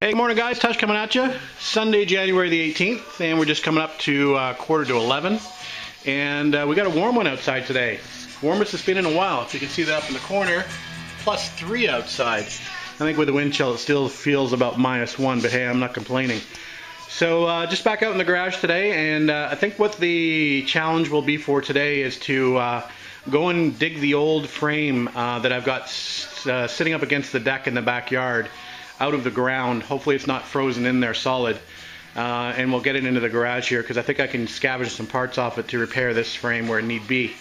Hey, good morning guys, Tush coming at you. Sunday, January the 18th, and we're just coming up to quarter to 11. And we got a warm one outside today. Warmest it's been in a while. If you can see that up in the corner, +3 outside. I think with the wind chill it still feels about -1, but hey, I'm not complaining. So just back out in the garage today, and I think what the challenge will be for today is to go and dig the old frame that I've got sitting up against the deck in the backyard out of the ground. Hopefully it's not frozen in there solid, and we'll get it into the garage here because I think I can scavenge some parts off it to repair this frame where it need be.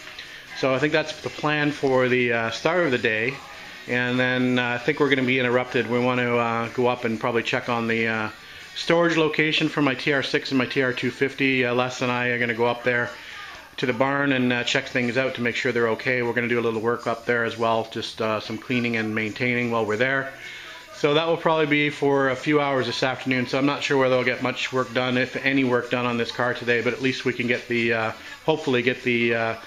So I think that's the plan for the start of the day, and then I think we're going to be interrupted. We want to go up and probably check on the storage location for my TR6 and my TR250. Les and I are going to go up there to the barn and check things out to make sure they're okay. We're going to do a little work up there as well, just some cleaning and maintaining while we're there. So that will probably be for a few hours this afternoon, so I'm not sure whether I'll get much work done, if any work done on this car today, but at least we can get the, hopefully get the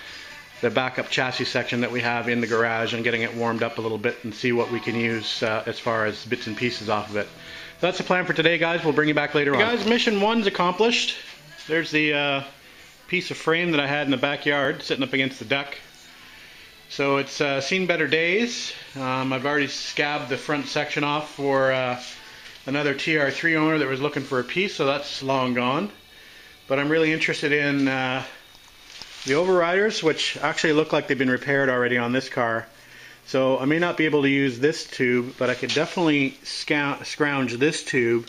backup chassis section that we have in the garage and getting it warmed up a little bit and see what we can use as far as bits and pieces off of it. So that's the plan for today, guys. We'll bring you back later on. Guys, mission 1's accomplished. There's the piece of frame that I had in the backyard sitting up against the deck. So it's seen better days. I've already scabbed the front section off for another TR3 owner that was looking for a piece, so that's long gone. But I'm really interested in the overriders, which actually look like they've been repaired already on this car. So I may not be able to use this tube, but I could definitely scrounge this tube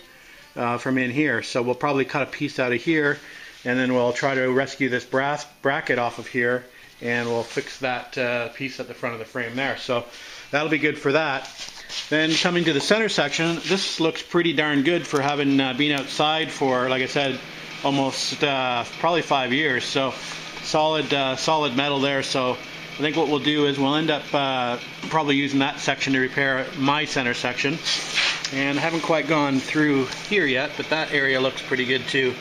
from in here. So we'll probably cut a piece out of here, and then we'll try to rescue this brass bracket off of here, and we'll fix that piece at the front of the frame there. So that'll be good for that. Then coming to the center section, this looks pretty darn good for having been outside for, like I said, almost probably 5 years. So solid metal there. So I think what we'll do is we'll end up probably using that section to repair my center section. And I haven't quite gone through here yet, but that area looks pretty good too.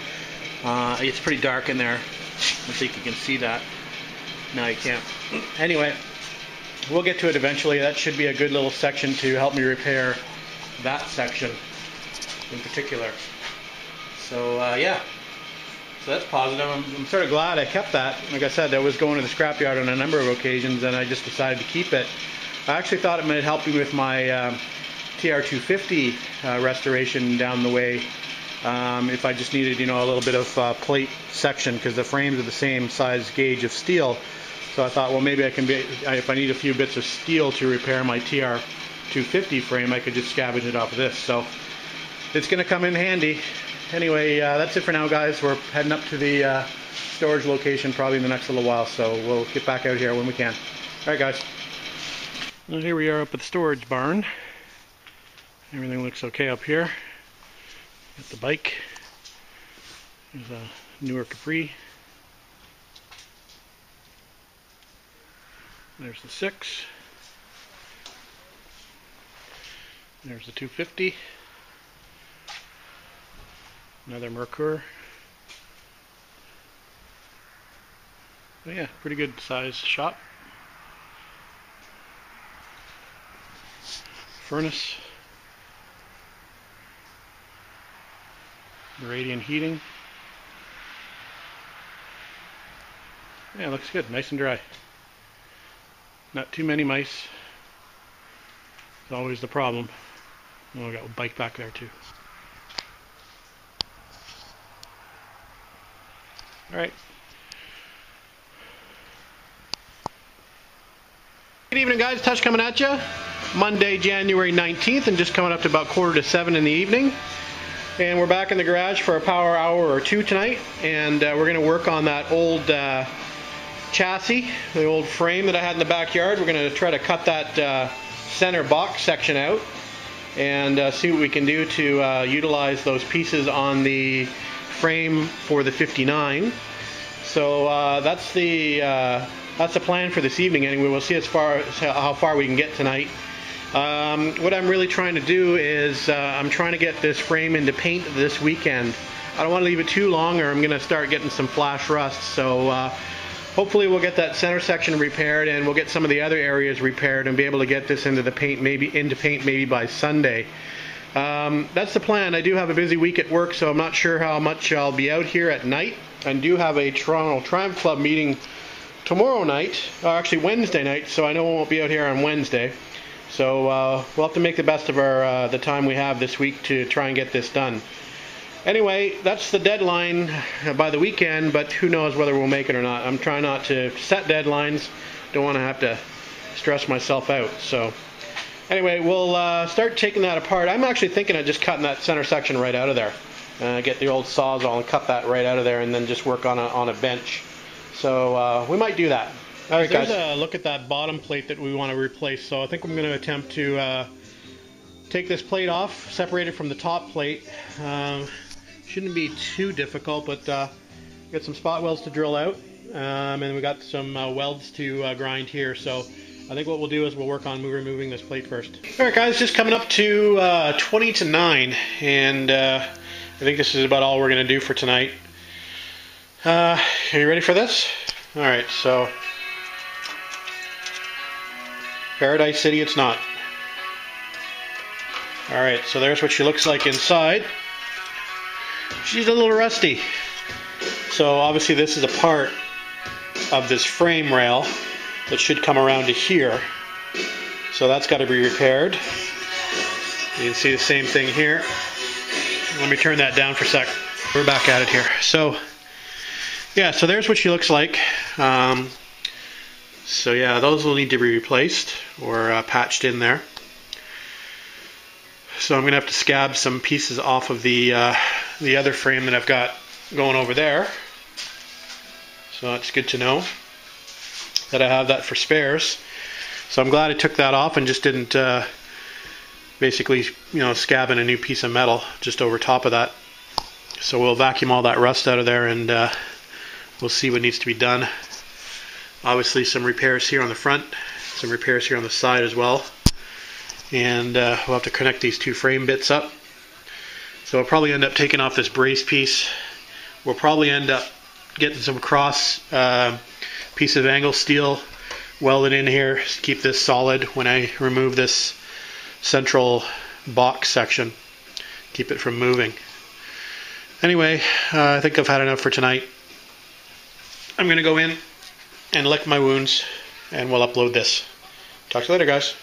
It's pretty dark in there. Let's see if you can see that. No, you can't. Anyway, we'll get to it eventually. That should be a good little section to help me repair that section in particular. So yeah, so that's positive. I'm sort of glad I kept that. Like I said, I was going to the scrapyard on a number of occasions, and I just decided to keep it. I actually thought it might help me with my TR250 restoration down the way. If I just needed, you know, a little bit of plate section, because the frames are the same size gauge of steel. So I thought, well, maybe I can be, if I need a few bits of steel to repair my TR250 frame, I could just scavenge it off of this. So it's going to come in handy. Anyway, that's it for now, guys. We're heading up to the storage location probably in the next little while, so we'll get back out here when we can. All right, guys. Well, here we are up at the storage barn. Everything looks okay up here. Got the bike. There's a newer Capri. There's the 6. There's the 250. Another Merkur. Oh yeah, pretty good size shop. Furnace. Radiant heating. Yeah, looks good, nice and dry. Not too many mice. It's always the problem. Oh, I got a bike back there too. Alright. Good evening, guys. Tush coming at you. Monday, January 19th, and just coming up to about 6:45 in the evening. And we're back in the garage for a power hour or two tonight, and we're going to work on that old chassis, the old frame that I had in the backyard. We're going to try to cut that center box section out and see what we can do to utilize those pieces on the frame for the 59. So that's the plan for this evening. Anyway, we'll see how far we can get tonight. What I'm really trying to do is I'm trying to get this frame into paint this weekend. I don't want to leave it too long, or I'm going to start getting some flash rust. So hopefully we'll get that center section repaired, and we'll get some of the other areas repaired and be able to get this into the paint, maybe by Sunday. That's the plan. I do have a busy week at work, so I'm not sure how much I'll be out here at night. I do have a Toronto Triumph Club meeting tomorrow night, or actually Wednesday night, so I know we won't be out here on Wednesday. So we'll have to make the best of the time we have this week to try and get this done. Anyway, that's the deadline by the weekend, but who knows whether we'll make it or not. I'm trying not to set deadlines. Don't want to have to stress myself out. So anyway, we'll start taking that apart. I'm actually thinking of just cutting that center section right out of there. Get the old Sawzall and cut that right out of there, and then just work on a bench. So we might do that. All right, guys. There's a look at that bottom plate that we want to replace. So I think I'm going to attempt to take this plate off, separate it from the top plate. Shouldn't be too difficult, but got some spot welds to drill out, and we got some welds to grind here. So I think what we'll do is we'll work on removing this plate first. All right, guys, just coming up to 20 to 9, and I think this is about all we're going to do for tonight. Are you ready for this? All right, so Paradise City it's not. All right, so there's what she looks like inside. She's a little rusty. So obviously this is a part of this frame rail that should come around to here. So that's got to be repaired. You can see the same thing here. Let me turn that down for a sec. We're back at it here. So yeah, so there's what she looks like. So yeah, those will need to be replaced or patched in there. So I'm going to have to scab some pieces off of the other frame that I've got going over there. So that's good to know that I have that for spares. So I'm glad I took that off and just didn't basically, scab in a new piece of metal just over top of that. So we'll vacuum all that rust out of there, and we'll see what needs to be done. Obviously some repairs here on the front, some repairs here on the side as well. And we'll have to connect these two frame bits up. So I'll probably end up taking off this brace piece. We'll probably end up getting some cross piece of angle steel welded in here to keep this solid when I remove this central box section. Keep it from moving. Anyway, I think I've had enough for tonight. I'm going to go in and lick my wounds, and we'll upload this. Talk to you later, guys.